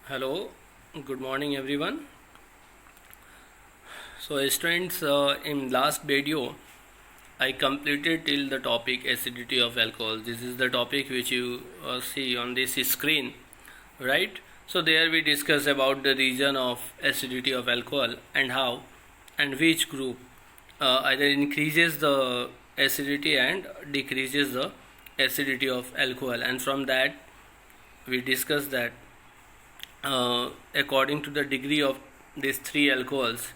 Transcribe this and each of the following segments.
Hello, good morning everyone. So students, in last video I completed till the topic acidity of alcohol. This is the topic which you see on this screen, right? So there we discuss about the region of acidity of alcohol and how and which group either increases the acidity and decreases the acidity of alcohol, and from that we discuss that according to the degree of these three alcohols,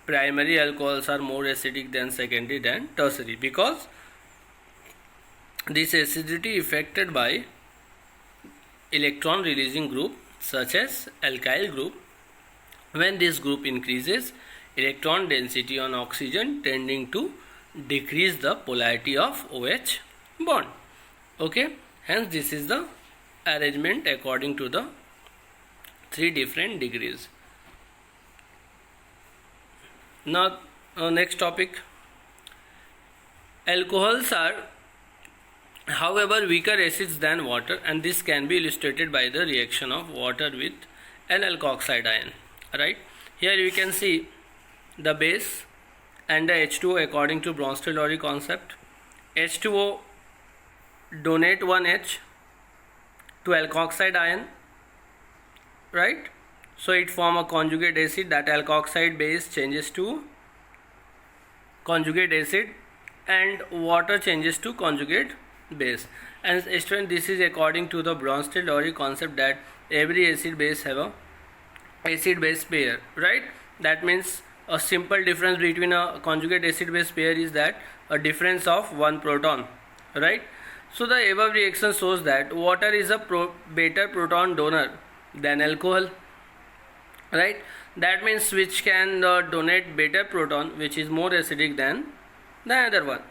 primary alcohols are more acidic than secondary than tertiary, because this acidity affected by electron releasing group such as alkyl group. When this group increases, electron density on oxygen tending to decrease the polarity of OH bond. Okay, hence this is the arrangement according to the three different degrees. Now next topic, alcohols are however weaker acids than water, and this can be illustrated by the reaction of water with an alkoxide ion. Right, here we can see the base and the H2O according to Bronsted-Lowry concept. H2O donate 1 H to alkoxide ion, right? So it form a conjugate acid. That alkoxide base changes to conjugate acid and water changes to conjugate base. And student, this is according to the Bronsted-Lowry concept that every acid base have a acid base pair, right? That means a simple difference between a conjugate acid base pair is that a difference of one proton, right? So the above reaction shows that water is a better proton donor than alcohol, right? That means which can donate better proton, which is more acidic than the other one.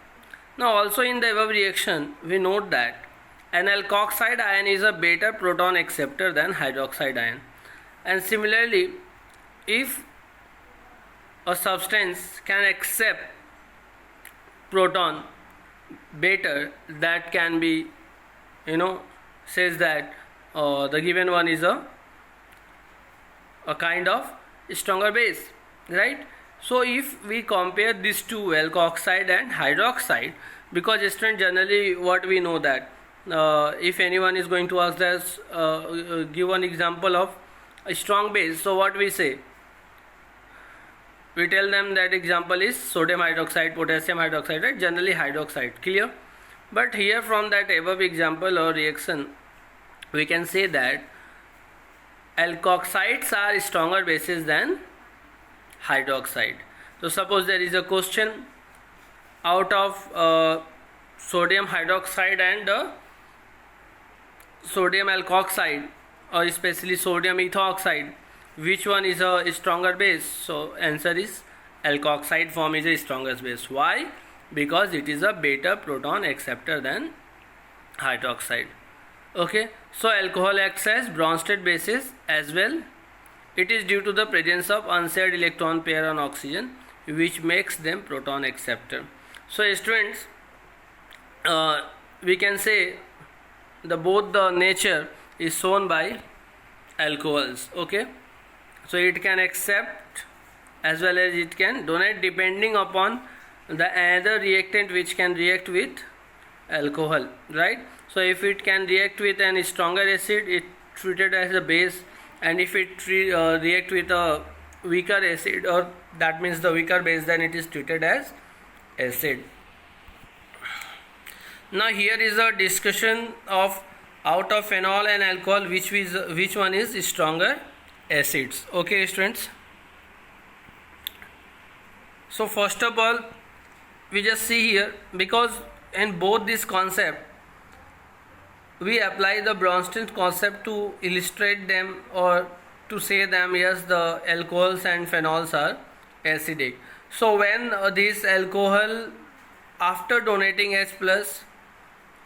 Now also in the above reaction we note that an alkoxide ion is a better proton acceptor than hydroxide ion, and similarly if a substance can accept proton better, that can be says that the given one is a kind of stronger base, right? So if we compare these two, alkoxide and hydroxide, because student generally what we know that if anyone is going to ask us give one example of a strong base, so what we say, we tell them that example is sodium hydroxide, potassium hydroxide, right? Generally hydroxide, clear? But here from that above example or reaction we can say that alkoxides are stronger bases than hydroxide. So suppose there is a question out of sodium hydroxide and sodium alkoxide, or especially sodium ethoxide, which one is a stronger base? So answer is alkoxide form is a strongest base. Why? Because it is a better proton acceptor than hydroxide. Okay, so alcohol acts as Bronsted bases as well. It is due to the presence of unshared electron pair on oxygen, which makes them proton acceptor. So students, we can say the both the nature is shown by alcohols. Okay, so it can accept as well as it can donate depending upon the other reactant which can react with alcohol, right? So if it can react with an stronger acid, it treated as a base, and if it react with a weaker acid, or that means the weaker base, then it is treated as acid. Now here is a discussion of out of phenol and alcohol which one is stronger acids. Okay students, so first of all we just see here, because in both this concept we apply the Bronsted concept to illustrate them, or to say them, yes, the alcohols and phenols are acidic. So when this alcohol after donating H plus,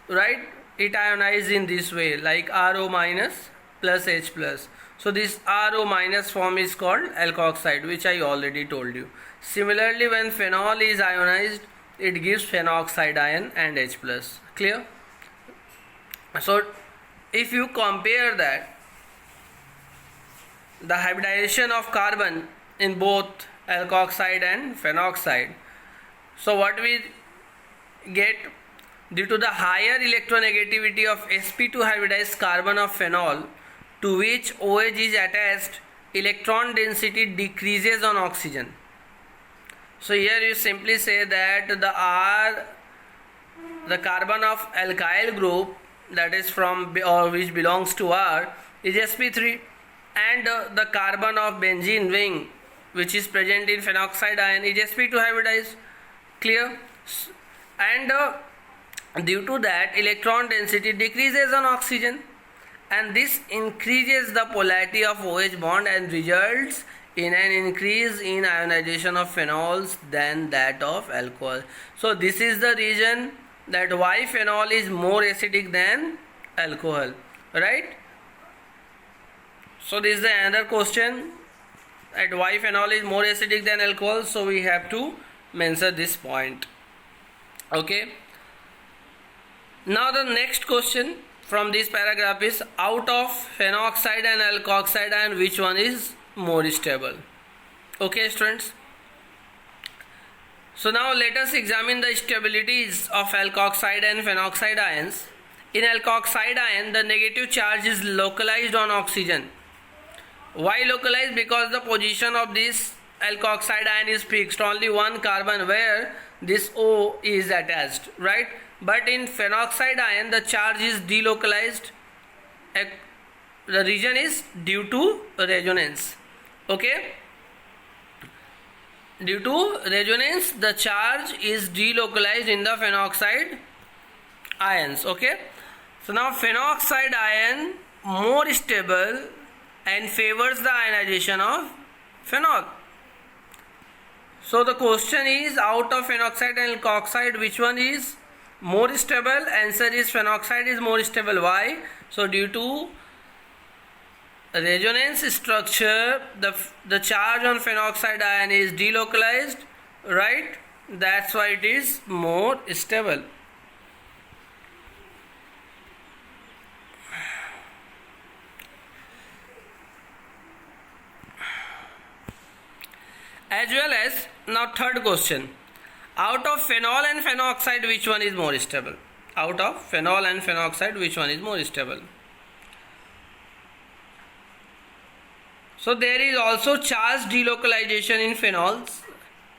right, it ionizes in this way like RO minus plus H plus. So this RO minus form is called alkoxide, which I already told you. Similarly when phenol is ionized, it gives phenoxide ion and H plus. Clear? So if you compare that the hybridization of carbon in both alkoxide and phenoxide. So what we get, due to the higher electronegativity of sp2 hybridized carbon of phenol to which OH is attached, electron density decreases on oxygen. So here you simply say that the carbon of alkyl group, that is from or which belongs to R, is sp3, and the carbon of benzene ring which is present in phenoxide ion is sp2 hybridized. Clear? And due to that, electron density decreases on oxygen, and this increases the polarity of OH bond and results in an increase in ionization of phenols than that of alcohol. So this is the reason that why phenol is more acidic than alcohol, right? So this is the another question, at why phenol is more acidic than alcohol. So we have to mention this point. Okay. Now the next question from this paragraph is, out of phenoxide and alkoxide ion, which one is more stable? Okay, students. So now let us examine the stabilities of alkoxide and phenoxide ions. In alkoxide ion, the negative charge is localized on oxygen. Why localized? Because the position of this alkoxide ion is fixed, only one carbon where this O is attached, right? But in phenoxide ion, the charge is delocalized. The reason is due to resonance. Okay? Due to resonance, the charge is delocalized in the phenoxide ions. Okay? So now phenoxide ion more stable and favors the ionization of phenol. So the question is, out of phenoxide and alkoxide, which one is more stable? Answer is phenoxide is more stable. Why? So due to resonance structure, the charge on phenoxide ion is delocalized, right? That's why it is more stable. As well as, now third question, out of phenol and phenoxide, which one is more stable? Out of phenol and phenoxide, which one is more stable? So there is also charge delocalization in phenols.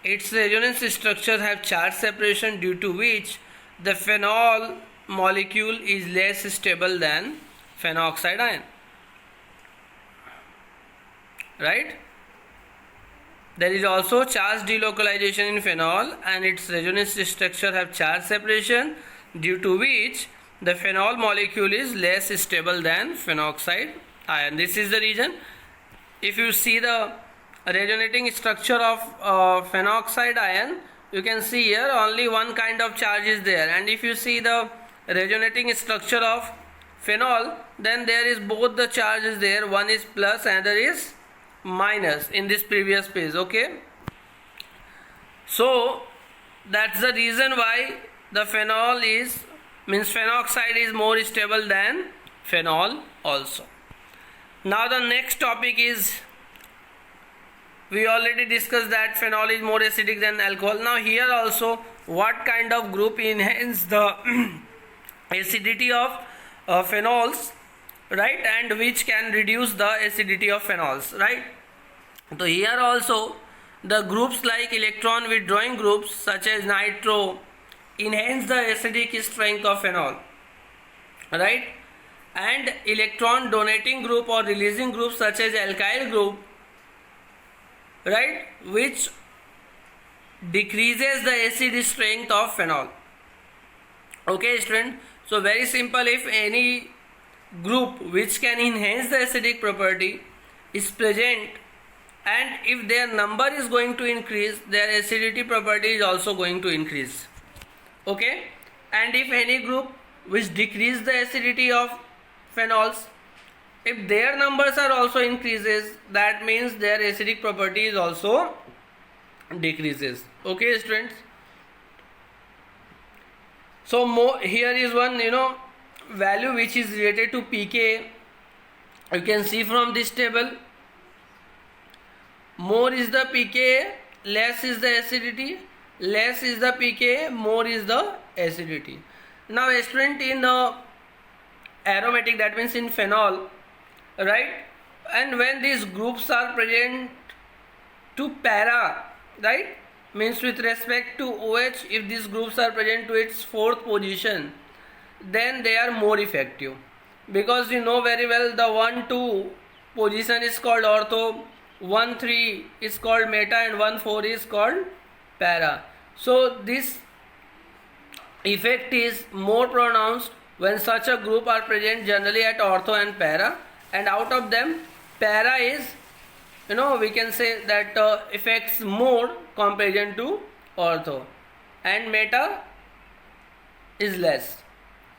Its resonance structures have charge separation, due to which the phenol molecule is less stable than phenoxide ion, right? There is also charge delocalization in phenol, and its resonance structure have charge separation, due to which the phenol molecule is less stable than phenoxide ion. This is the reason. If you see the resonating structure of phenoxide ion, you can see here only one kind of charge is there, and if you see the resonating structure of phenol, then there is both the charges there, one is plus and other is minus in this previous page. Okay, so that's the reason why the phenol is phenoxide is more stable than phenol also. Now the next topic is, we already discussed that phenol is more acidic than alcohol. Now here also, what kind of group enhance the acidity of phenols, right, and which can reduce the acidity of phenols, right? So here also, the groups like electron withdrawing groups such as nitro enhance the acidic strength of phenol, right? And electron donating group or releasing group such as alkyl group, right, which decreases the acid strength of phenol. Okay, student. So very simple, if any group which can enhance the acidic property is present, and if their number is going to increase, their acidity property is also going to increase. Okay, and if any group which decrease the acidity of phenols, if their numbers are also increases, that means their acidic property is also decreases. Okay, students. So here is one value which is related to pK. You can see from this table, more is the pKa, less is the acidity, less is the pKa, more is the acidity. Now student, in aromatic, that means in phenol, right, and when these groups are present to para, right, means with respect to OH, if these groups are present to its fourth position, then they are more effective, because you know very well the 1-2 position is called ortho, 1-3 is called meta, and 1-4 is called para. So this effect is more pronounced when such a group are present generally at ortho and para, and out of them para is, we can say that affects more comparison to ortho, and meta is less.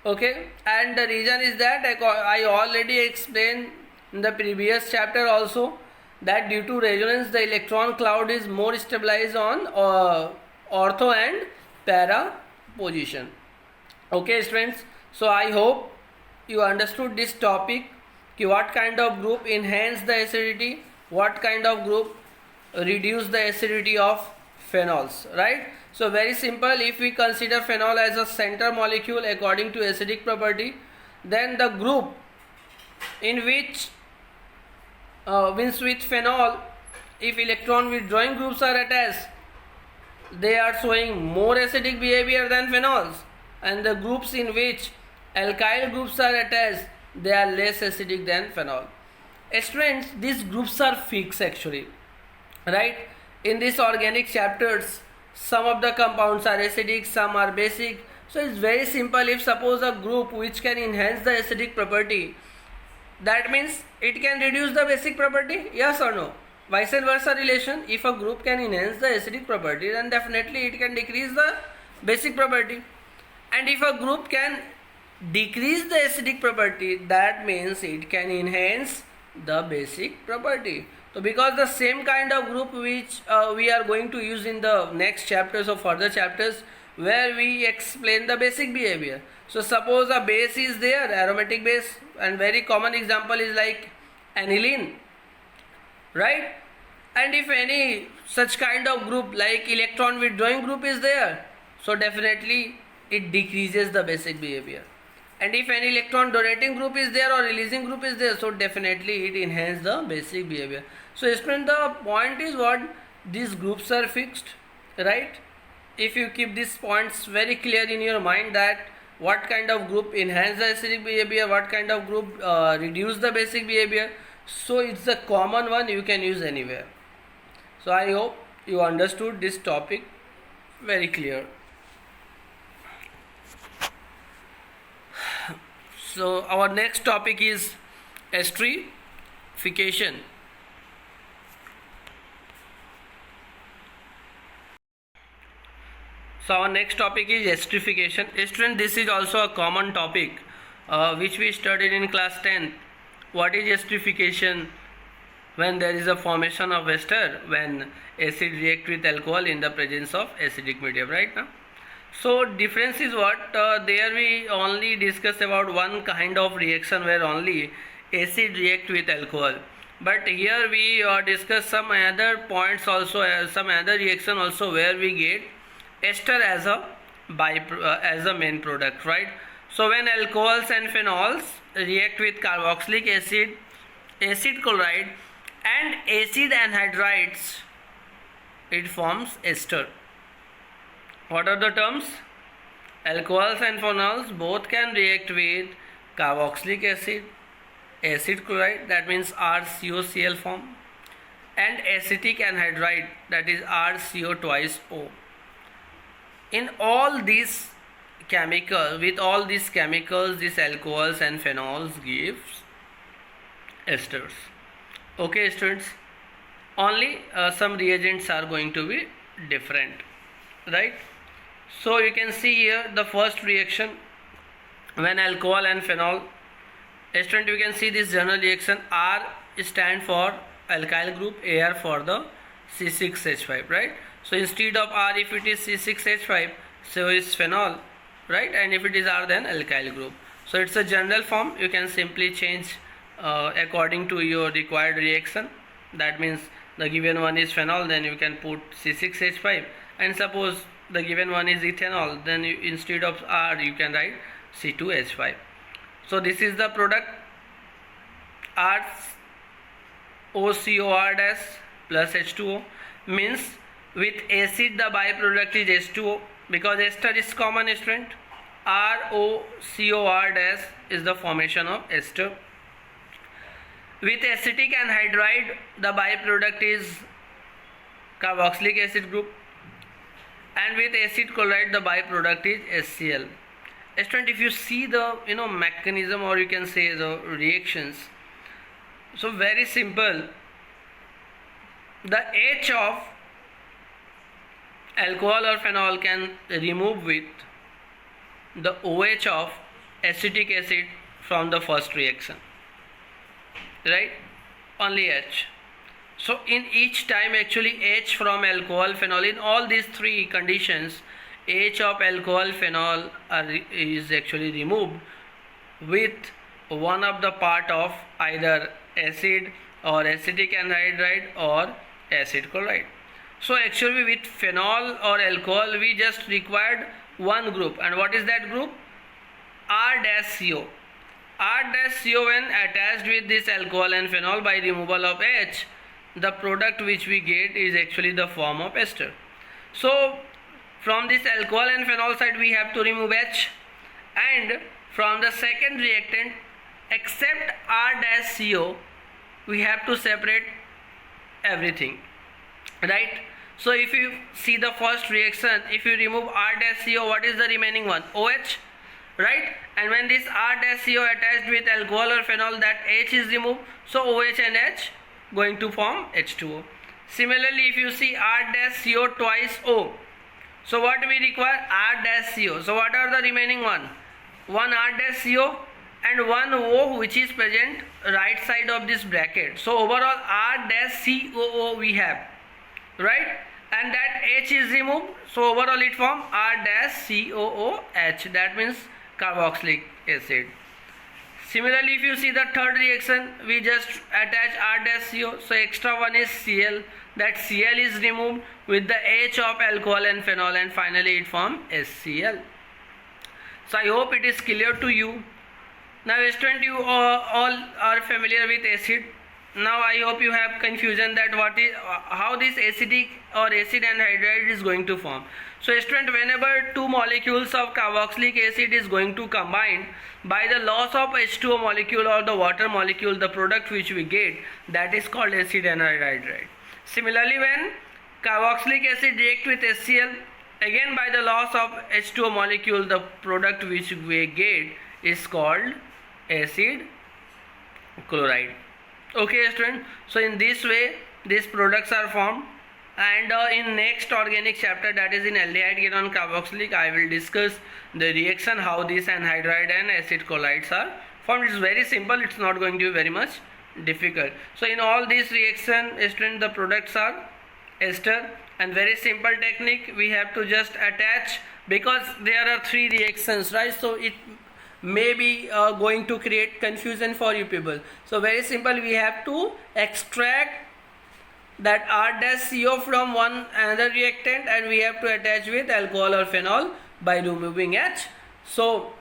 Okay, and the reason is that I already explained in the previous chapter also, that due to resonance the electron cloud is more stabilized on ortho and para position. Okay students, so I hope you understood this topic, what kind of group enhance the acidity, what kind of group reduce the acidity of phenols, right? So very simple, if we consider phenol as a center molecule according to acidic property, then the group in which means with phenol, if electron withdrawing groups are attached, they are showing more acidic behavior than phenols, and the groups in which alkyl groups are attached, they are less acidic than phenol. Students, these groups are fixed actually, right? In these organic chapters, some of the compounds are acidic, some are basic. So it's very simple. If suppose a group which can enhance the acidic property, that means it can reduce the basic property, yes or no? Vice versa relation, if a group can enhance the acidic property, then definitely it can decrease the basic property. And if a group can decrease the acidic property, that means it can enhance the basic property. So because the same kind of group which we are going to use in the next chapters or further chapters, where we explain the basic behavior. So suppose a base is there, aromatic base, and very common example is like aniline, right? And if any such kind of group like electron withdrawing group is there, so definitely it decreases the basic behavior. And if any electron donating group is there or releasing group is there, so definitely it enhances the basic behavior. So student, the point is what, these groups are fixed, right? If you keep these points very clear in your mind, that what kind of group enhance the acidic behavior, what kind of group reduce the basic behavior, so it's a common one, you can use anywhere. So I hope you understood this topic very clear. So our next topic is esterification. So our next topic is esterification. Student, this is also a common topic which we studied in class 10. What is esterification? When there is a formation of ester, when acid react with alcohol in the presence of acidic medium, right now. So difference is what, there we only discuss about one kind of reaction where only acid react with alcohol, but here we discuss some other points also, some other reaction also where we get ester as a as a main product, right? So when alcohols and phenols react with carboxylic acid, acid chloride and acid anhydrides, it forms ester. What are the terms? Alcohols and phenols both can react with carboxylic acid, acid chloride, that means RCOCl form, and acetic anhydride, that is RCO twice O. In all these chemicals, with all these chemicals, these alcohols and phenols gives esters. Okay students, only some reagents are going to be different, right? So you can see here the first reaction when alcohol and phenol. Student, you can see this general reaction, R stand for alkyl group, Ar for the C6H5, right? So instead of R, if it is C6H5, so is phenol, right? And if it is R, then alkyl group. So it's a general form, you can simply change according to your required reaction. That means the given one is phenol, then you can put C6H5, and suppose the given one is ethanol, then instead of R you can write C2H5. So this is the product, ROCOR dash plus H2O, means with acid the byproduct is H2O, because ester is common, student. ROCOR dash is the formation of ester. With acetic anhydride the byproduct is carboxylic acid group, and with acid chloride the byproduct is HCl. Student, if you see the mechanism, or you can say the reactions, so very simple. The H of alcohol or phenol can remove with the OH of acetic acid from the first reaction, right? Only H. So in each time actually H from alcohol phenol, in all these three conditions H of alcohol phenol is actually removed with one of the part of either acid or acetic anhydride or acid chloride. So actually with phenol or alcohol we just required one group, and what is that group? R-CO. R-CO, when attached with this alcohol and phenol by removal of H, the product which we get is actually the form of ester. So from this alcohol and phenol side we have to remove H, and from the second reactant except R-CO we have to separate everything, right? So if you see the first reaction, if you remove R-CO, what is the remaining one? OH, right? And when this R-CO attached with alcohol or phenol, that H is removed, so OH and H going to form H2O. Similarly, if you see R-CO twice O, so what we require? R-CO. So what are the remaining one? One R-CO and one O which is present right side of this bracket. So overall R-COO we have, right? And that H is removed, so overall it forms R-COOH, that means carboxylic acid. Similarly, if you see the third reaction, we just attach R-CO, so extra one is Cl, that Cl is removed with the H of alcohol and phenol, and finally it forms HCl. So I hope it is clear to you. Now student, you all are familiar with acid. Now I hope you have confusion that how this acidic or acid anhydride is going to form. So student, whenever two molecules of carboxylic acid is going to combine, by the loss of H2O molecule or the water molecule, the product which we get, that is called acid anhydride. Similarly, when carboxylic acid react with HCl, again by the loss of H2O molecule, the product which we get is called acid chloride. Okay student, so in this way these products are formed, and in next organic chapter, that is in aldehyde ketone carboxylic, I will discuss the reaction how these anhydride and acid chlorides are formed. It's very simple, it's not going to be very much difficult. So in all these reaction student, the products are ester, and very simple technique, we have to just attach, because there are three reactions, right? So it may be going to create confusion for you people. So very simple, we have to extract that R-CO from one another reactant, and we have to attach with alcohol or phenol by removing H. So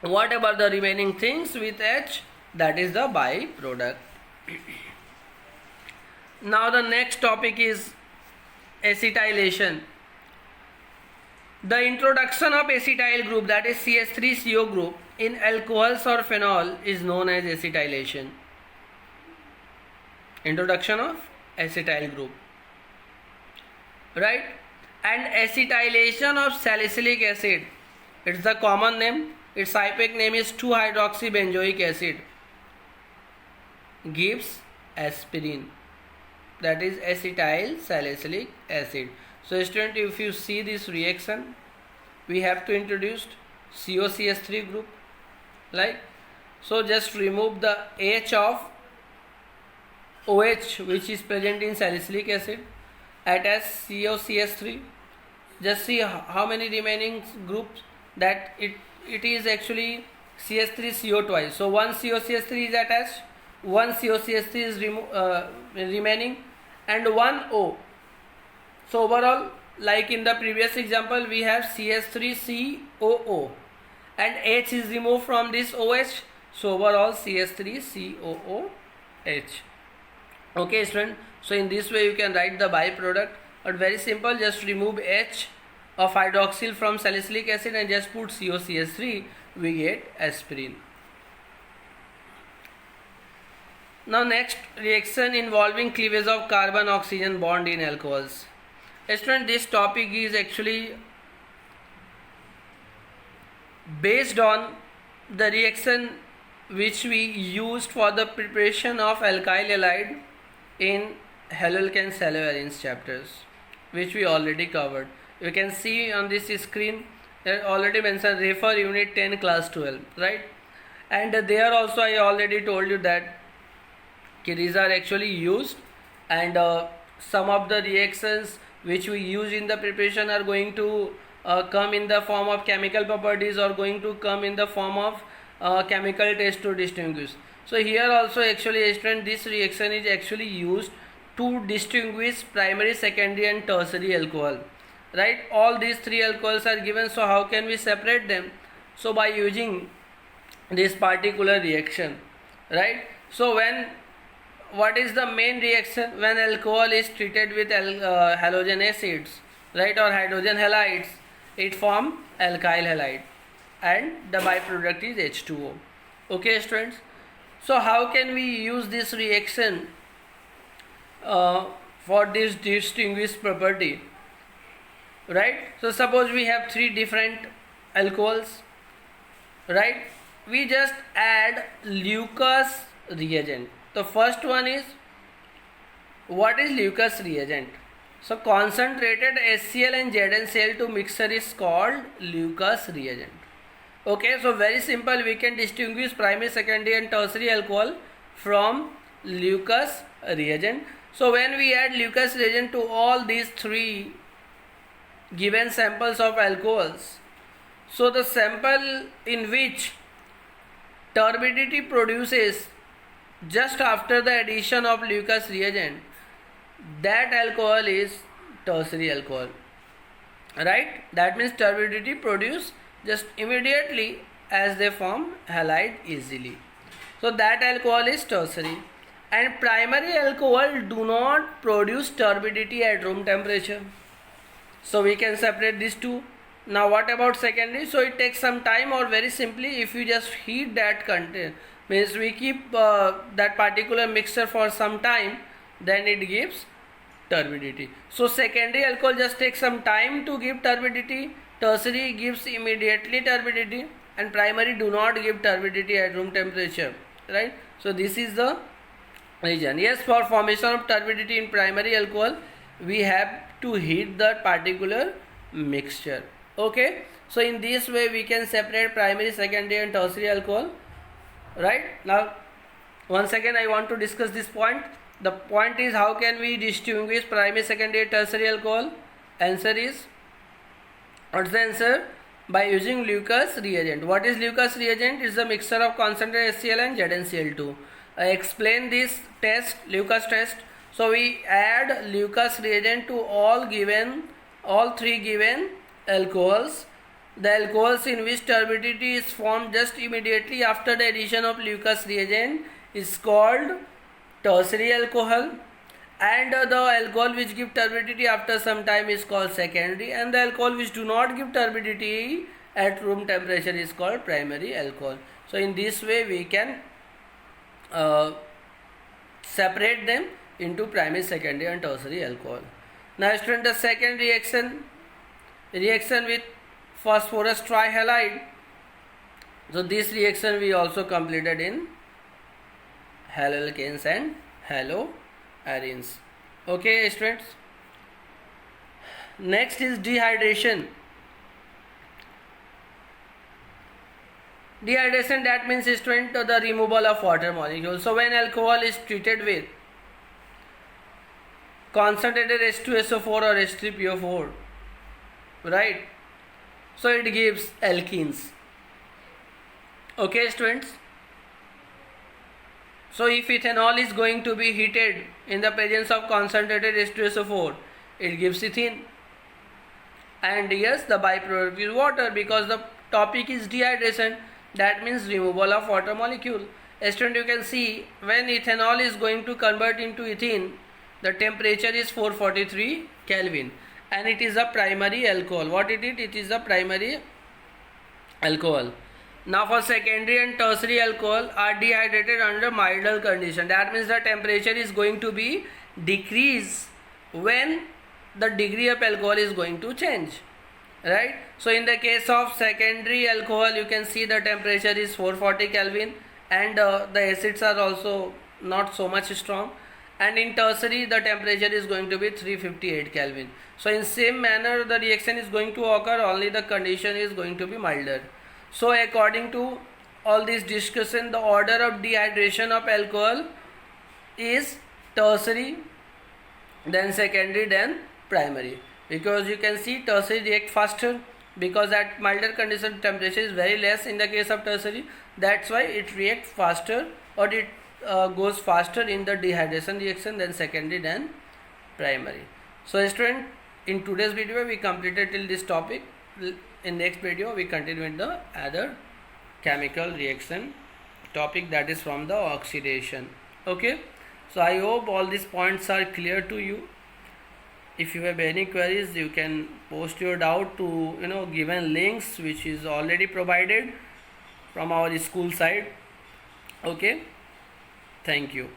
what about the remaining things with H? That is the byproduct. Now the next topic is acetylation. The introduction of acetyl group, that is CH3CO group, in alcohols or phenol is known as acetylation. Introduction of acetyl group, right? And acetylation of salicylic acid, it's the common name, its IUPAC name is 2-hydroxybenzoic acid, gives aspirin, that is acetyl salicylic acid. So student, if you see this reaction, we have to introduce COCH3 group, like, so just remove the H of OH which is present in salicylic acid, attach COCH3, just see how many remaining groups, that it is actually CH3CO twice, so one COCH3 is attached, one COCH3 is remaining, and one O. So overall, like in the previous example, we have CH3COO and H is removed from this OH. So overall CH3COOH. Okay student, so in this way you can write the byproduct, but very simple, just remove H of hydroxyl from salicylic acid and just put COCH3, we get aspirin. Now next reaction involving cleavage of carbon oxygen bond in alcohols. Student, this topic is actually based on the reaction which we used for the preparation of alkyl halide in haloalkane salovarians chapters, which we already covered. You can see on this screen already mentioned, refer unit 10 class 12, right? And there also I already told you that these are actually used, and some of the reactions which we use in the preparation are going to come in the form of chemical properties or going to come in the form of chemical test to distinguish. So here also actually student, this reaction is actually used to distinguish primary, secondary and tertiary alcohol, right? All these three alcohols are given, so how can we separate them? So by using this particular reaction, right? So what is the main reaction when alcohol is treated with halogen acids, right, or hydrogen halides? It forms alkyl halide and the byproduct is H2O. Okay students, so how can we use this reaction for this distinguished property, right? So suppose we have three different alcohols, right? We just add Lucas reagent. The first one is, what is Lucas reagent? So concentrated HCl and ZnCl2 mixture is called Lucas reagent. Okay, so very simple, we can distinguish primary, secondary and tertiary alcohol from Lucas reagent. So when we add Lucas reagent to all these three given samples of alcohols, so the sample in which turbidity produces just after the addition of Lucas reagent, that alcohol is tertiary alcohol, right? That means turbidity produced just immediately as they form halide easily. So that alcohol is tertiary, and primary alcohol do not produce turbidity at room temperature. So we can separate these two. Now what about secondary? So it takes some time, or very simply if you just heat that content, means we keep that particular mixture for some time, then it gives turbidity. So secondary alcohol just takes some time to give turbidity, tertiary gives immediately turbidity, and primary do not give turbidity at room temperature, right? So this is the reason. Yes, for formation of turbidity in primary alcohol, we have to heat that particular mixture. Okay, so in this way we can separate primary, secondary and tertiary alcohol, right? Now once again I want to discuss this point. The point is, how can we distinguish primary, secondary, tertiary alcohol? Answer is, what's the answer? By using Lucas reagent. What is Lucas reagent? It's a mixture of concentrated HCl and ZnCl2. I explain this test, Lucas test. So we add Lucas reagent to all three given alcohols. The alcohols in which turbidity is formed just immediately after the addition of Lucas reagent is called tertiary alcohol, and the alcohol which give turbidity after some time is called secondary, and the alcohol which do not give turbidity at room temperature is called primary alcohol. So in this way we can separate them into primary, secondary and tertiary alcohol. Now student, the second reaction with phosphorus trihalide. So this reaction we also completed in haloalkanes and haloarenes. Okay students, next is dehydration. Dehydration, that means student, the removal of water molecules. So when alcohol is treated with concentrated H2SO4 or H3PO4, right, so it gives alkenes. Okay students, So if ethanol is going to be heated in the presence of concentrated H2SO4, it gives ethene. And yes, the byproduct is water, because the topic is dehydration, that means removal of water molecule. Student, you can see when ethanol is going to convert into ethene, the temperature is 443 Kelvin, and it is a primary alcohol. What it is? It is a primary alcohol. Now for secondary and tertiary alcohol are dehydrated under milder condition. That means the temperature is going to be decrease when the degree of alcohol is going to change, right? So in the case of secondary alcohol, you can see the temperature is 440 Kelvin, and the acids are also not so much strong. And in tertiary, the temperature is going to be 358 Kelvin. So in same manner, the reaction is going to occur, only the condition is going to be milder. So according to all this discussion, the order of dehydration of alcohol is tertiary, then secondary, then primary. Because you can see tertiary react faster, because at milder condition temperature is very less in the case of tertiary. That's why it reacts faster, or it goes faster in the dehydration reaction than secondary, than primary. So student, in today's video we completed till this topic. In next video we continue with the other chemical reaction topic, that is from the oxidation. Okay, so I hope all these points are clear to you. If you have any queries, you can post your doubt to given links which is already provided from our school side. Okay, thank you.